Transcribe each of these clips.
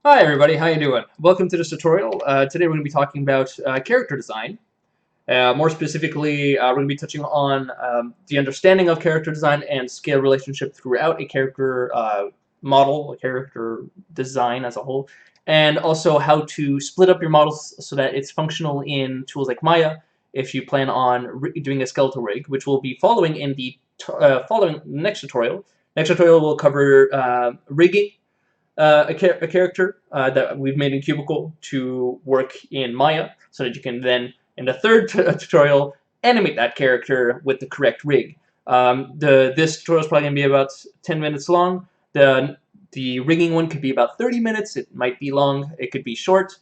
Hi everybody, how you doing? Welcome to this tutorial. Today we're going to be talking about character design. More specifically, we're going to be touching on the understanding of character design and scale relationship throughout a character model, a character design as a whole, and also how to split up your models so that it's functional in tools like Maya if you plan on doing a skeletal rig, which we'll be following in the following next tutorial. Next tutorial will cover rigging a character that we've made in Cubicle to work in Maya, so that you can then, in the third tutorial, animate that character with the correct rig. This tutorial is probably going to be about 10 minutes long. The rigging one could be about 30 minutes. It might be long. It could be short.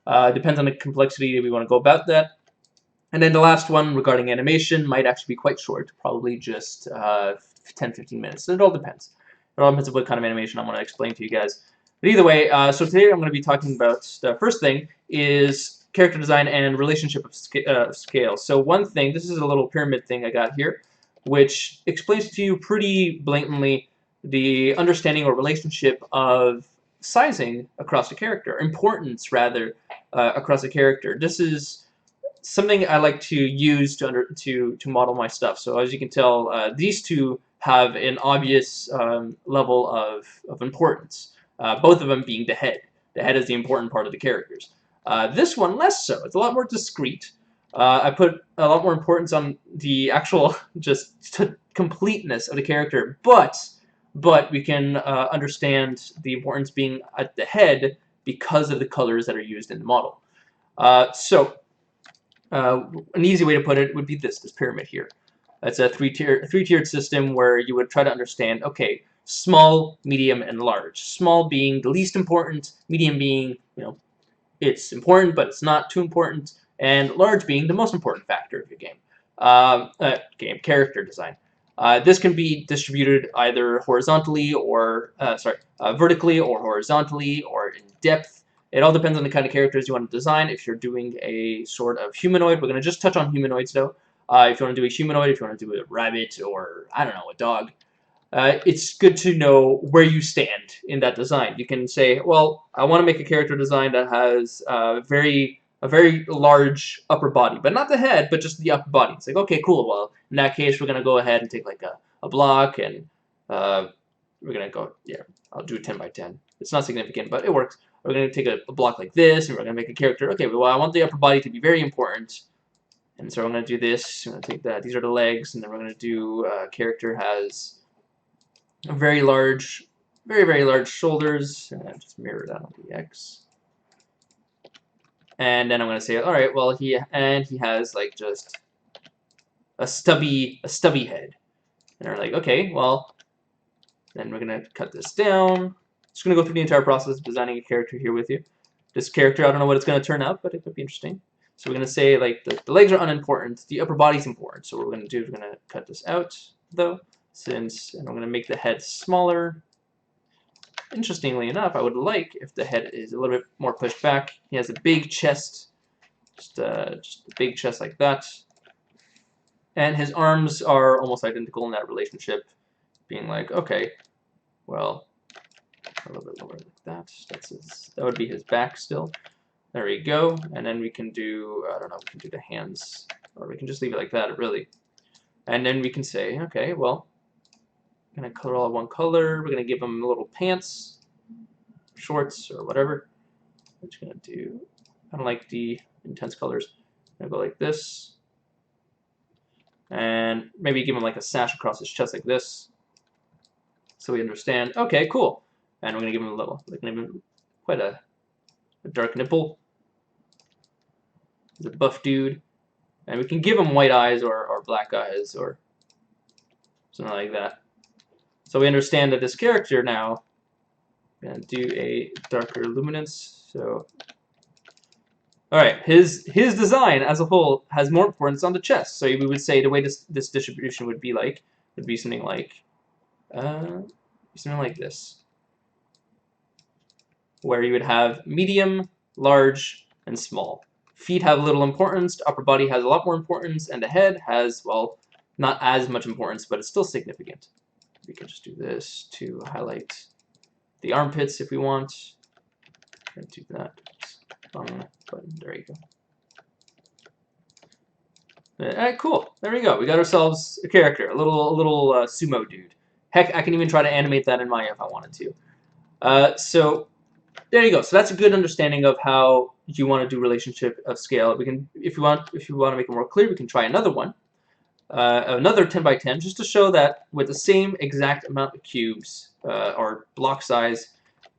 Depends on the complexity that we want to go about that. And then the last one regarding animation might actually be quite short, probably just 10-15 minutes. So it all depends. It all depends on what kind of animation I want to explain to you guys. But either way, so today I'm going to be talking about the first thing is character design and relationship of scale. So one thing, this is a little pyramid thing I got here, which explains to you pretty blatantly the understanding or relationship of sizing across a character, importance rather, across a character. This is something I like to use to model my stuff. So as you can tell, these two have an obvious level of importance. Both of them being the head. The head is the important part of the characters. This one less so. It's a lot more discreet. I put a lot more importance on the actual just completeness of the character, but we can understand the importance being at the head because of the colors that are used in the model. An easy way to put it would be this pyramid here. It's a three-tiered system where you would try to understand, okay, small, medium, and large. Small being the least important, medium being, it's important, but it's not too important, and large being the most important factor of your game. Character design. This can be distributed either horizontally or, vertically or horizontally or in depth. It all depends on the kind of characters you want to design. If you're doing a sort of humanoid, we're going to just touch on humanoids though. If you want to do a humanoid, if you want to do a rabbit or, I don't know, a dog, it's good to know where you stand in that design. You can say, well, I want to make a character design that has a very large upper body, but not the head, but just the upper body. It's like, okay, cool. Well, in that case, we're going to go ahead and take like a block, and we're going to go, yeah, I'll do 10 by 10. It's not significant, but it works. We're going to take a block like this, and we're going to make a character. Okay, well, I want the upper body to be very important. And so I'm going to do this. I'm going to take that. These are the legs, and then we're going to do character has very large, very large shoulders. And just mirror that on the X. And then I'm going to say, all right, well, he has like just a stubby head. And we're like, okay, well, then we're going to cut this down. Just going to go through the entire process of designing a character here with you. This character, I don't know what it's going to turn out, but it could be interesting. So we're going to say, like, the legs are unimportant. The upper body's important. So what we're going to do is we're going to cut this out, though, and I'm going to make the head smaller. Interestingly enough, I would like if the head is a little bit more pushed back. He has a big chest, just a big chest like that. And his arms are almost identical in that relationship, being like, okay, well, a little bit lower like that. That would be his back still. There we go. And then we can do, I don't know, we can do the hands, or we can just leave it like that, really. And then we can say, okay, well, I'm going to color all one color. We're going to give him little pants, shorts, or whatever. I'm just going to do, I don't like the intense colors. I'm going to go like this. And maybe give him like a sash across his chest like this. So we understand, okay, cool. And we're going to give him a little, like maybe quite a dark nipple. He's a buff dude. And we can give him white eyes or black eyes or something like that. So we understand that this character now, I'm going to do a darker luminance. So, alright, his design as a whole has more importance on the chest. So we would say the way this distribution would be something like this, where you would have medium, large, and small. Feet have little importance, the upper body has a lot more importance, and the head has, well, not as much importance, but it's still significant. We can just do this to highlight the armpits if we want. Gonna do that. Wrong button. There you go. Alright, cool. There we go. We got ourselves a character, a little sumo dude. Heck, I can even try to animate that in Maya if I wanted to. So there you go. So that's a good understanding of how you want to do relationship of scale. We can, if you want to make it more clear, we can try another one, another 10 by 10, just to show that with the same exact amount of cubes or block size,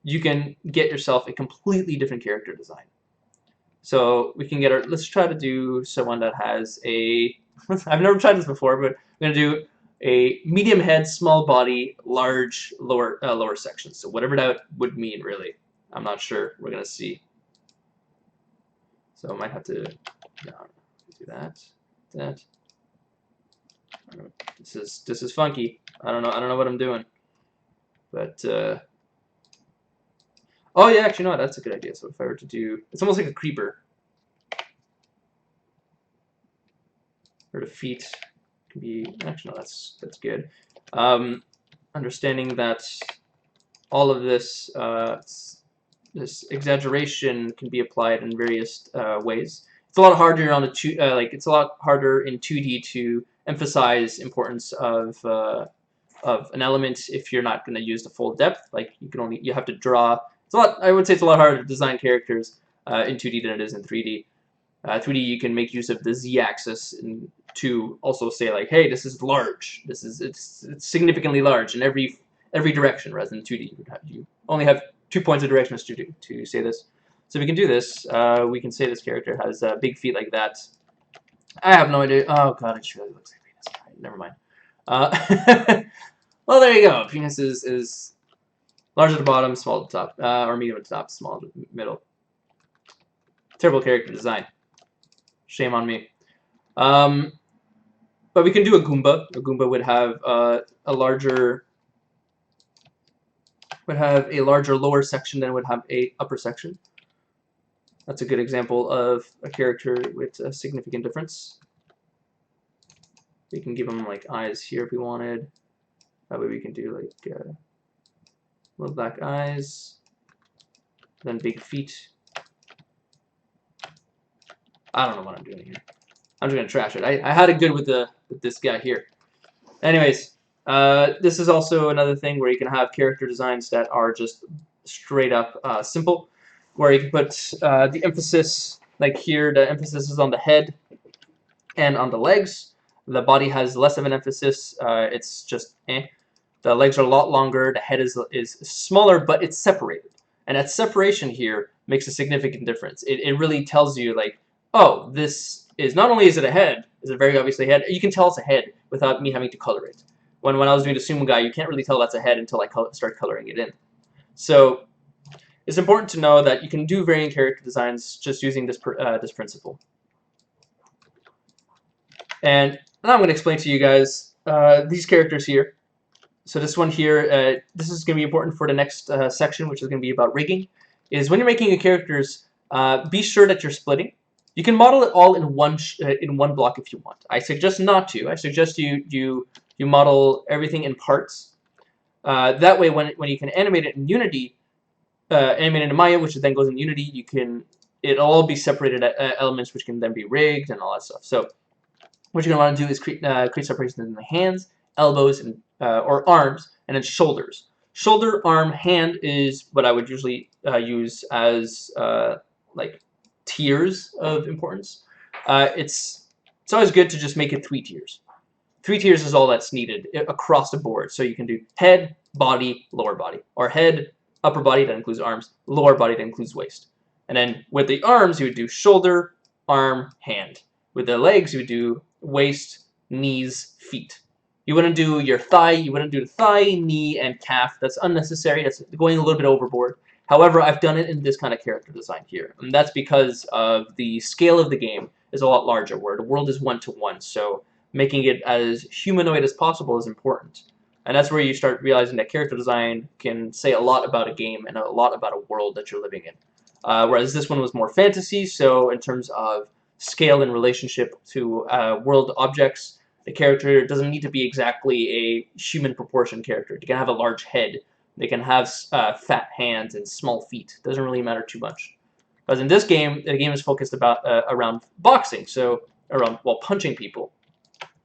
you can get yourself a completely different character design. So we can get our, let's try to do someone that has a, I've never tried this before, but I'm going to do a medium head, small body, large lower section. So whatever that would mean, really. I'm not sure. We're going to see. So I might have to do that. This is funky. I don't know what I'm doing. But oh yeah, actually, no, that's a good idea. So if I were to do, it's almost like a creeper. Or the feet can be, actually, no, that's good. Understanding that all of this this exaggeration can be applied in various ways. It's a lot harder on it's a lot harder in 2D to emphasize importance of an element if you're not going to use the full depth. Like you have to draw. It's a lot. I would say it's a lot harder to design characters in 2D than it is in 3D. 3D, you can make use of the Z-axis to also say like, hey, this is large. It's significantly large in every direction, rather than 2D. You only have 2 points of directions to say this. So we can do this. We can say this character has big feet like that. I have no idea. Oh god, it just really looks like penis. Right, never mind. Well, there you go. Penis is large at the bottom, small at the top, or medium at the top, small at the middle. Terrible character design. Shame on me. But we can do a goomba. A goomba would have a larger lower section than would have a upper section. That's a good example of a character with a significant difference. We can give them like eyes here if we wanted. That way we can do like little black eyes, then big feet. I don't know what I'm doing here. I'm just gonna trash it. I had it good with this guy here. Anyways, this is also another thing where you can have character designs that are just straight up simple, where you can put the emphasis, like here, the emphasis is on the head and on the legs. The body has less of an emphasis. It's just eh. The legs are a lot longer. The head is smaller, but it's separated. And that separation here makes a significant difference. It really tells you like, oh, this is not only is it a head, is it very obviously a head. You can tell it's a head without me having to color it. When I was doing the sumo guy, you can't really tell that's a head until I start coloring it in. So it's important to know that you can do varying character designs just using this principle. And now I'm going to explain to you guys these characters here. So this one here, this is going to be important for the next section, which is going to be about rigging, is when you're making your characters, be sure that you're splitting. You can model it all in one block if you want. I suggest not to. I suggest you model everything in parts. That way, when you can animate it in Unity, animate it in Maya, which then goes in Unity, it'll all be separated elements, which can then be rigged and all that stuff. So what you're going to want to do is create separation in the hands, elbows, and or arms, and then shoulders. Shoulder, arm, hand is what I would usually use as like tiers of importance. It's always good to just make it 3 tiers. 3 tiers is all that's needed across the board. So you can do head, body, lower body, or head, upper body, that includes arms, lower body, that includes waist. And then with the arms, you would do shoulder, arm, hand. With the legs, you would do waist, knees, feet. You wouldn't do your thigh, you wouldn't do the thigh, knee, and calf. That's unnecessary. That's going a little bit overboard. However, I've done it in this kind of character design here. And that's because of the scale of the game is a lot larger, where the world is 1-to-1. So making it as humanoid as possible is important. And that's where you start realizing that character design can say a lot about a game and a lot about a world that you're living in. Whereas this one was more fantasy, so in terms of scale and relationship to world objects, the character doesn't need to be exactly a human proportion character. You can have a large head, They can have fat hands and small feet. Doesn't really matter too much. Because in this game, the game is focused around boxing, so around punching people.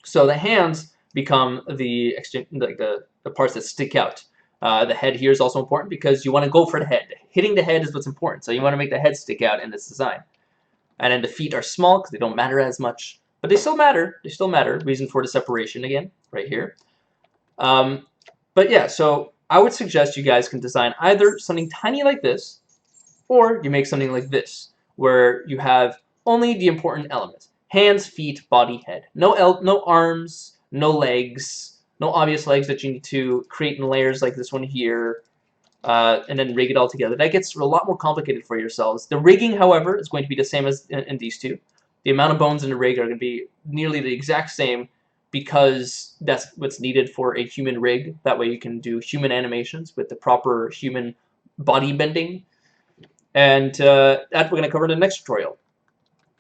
So the hands become the parts that stick out. The head here is also important because you want to go for the head. Hitting the head is what's important, so you want to make the head stick out in this design. And then the feet are small because they don't matter as much, but they still matter. They still matter. Reason for the separation again, right here. But yeah, so I would suggest you guys can design either something tiny like this, or you make something like this, where you have only the important elements. Hands, feet, body, head. No arms, no legs, no obvious legs that you need to create in layers like this one here, and then rig it all together. That gets a lot more complicated for yourselves. The rigging, however, is going to be the same as in these two. The amount of bones in the rig are going to be nearly the exact same because that's what's needed for a human rig. That way you can do human animations with the proper human body bending. And that we're going to cover in the next tutorial.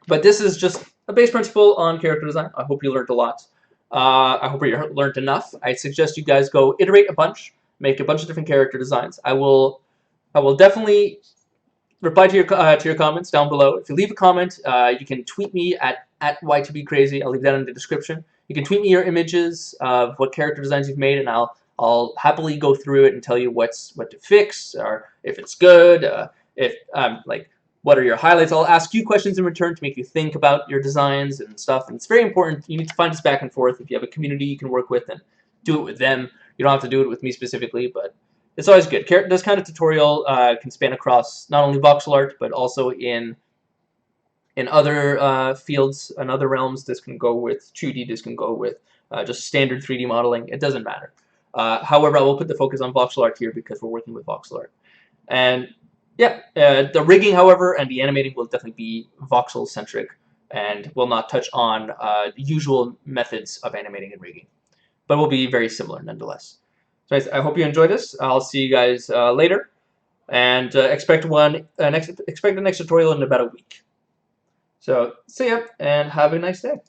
But this is just a base principle on character design. I hope you learned a lot. I hope you learned enough. I suggest you guys go iterate a bunch, make a bunch of different character designs. I will definitely reply to your comments down below. If you leave a comment, you can tweet me at Y2BCrazy. I'll leave that in the description. You can tweet me your images of what character designs you've made, and I'll happily go through it and tell you what to fix, or if it's good, if like what are your highlights. I'll ask you questions in return to make you think about your designs and stuff. And it's very important. You need to find this back and forth. If you have a community you can work with, and do it with them. You don't have to do it with me specifically, but it's always good. This kind of tutorial can span across not only voxel art, but also in other fields and other realms. This can go with 2D. This can go with just standard 3D modeling. It doesn't matter. However, I will put the focus on voxel art here because we're working with voxel art. And yeah, the rigging, however, and the animating will definitely be voxel-centric and will not touch on the usual methods of animating and rigging, but will be very similar nonetheless. So I hope you enjoyed this. I'll see you guys later, and expect the next tutorial in about a week. So see ya, and have a nice day.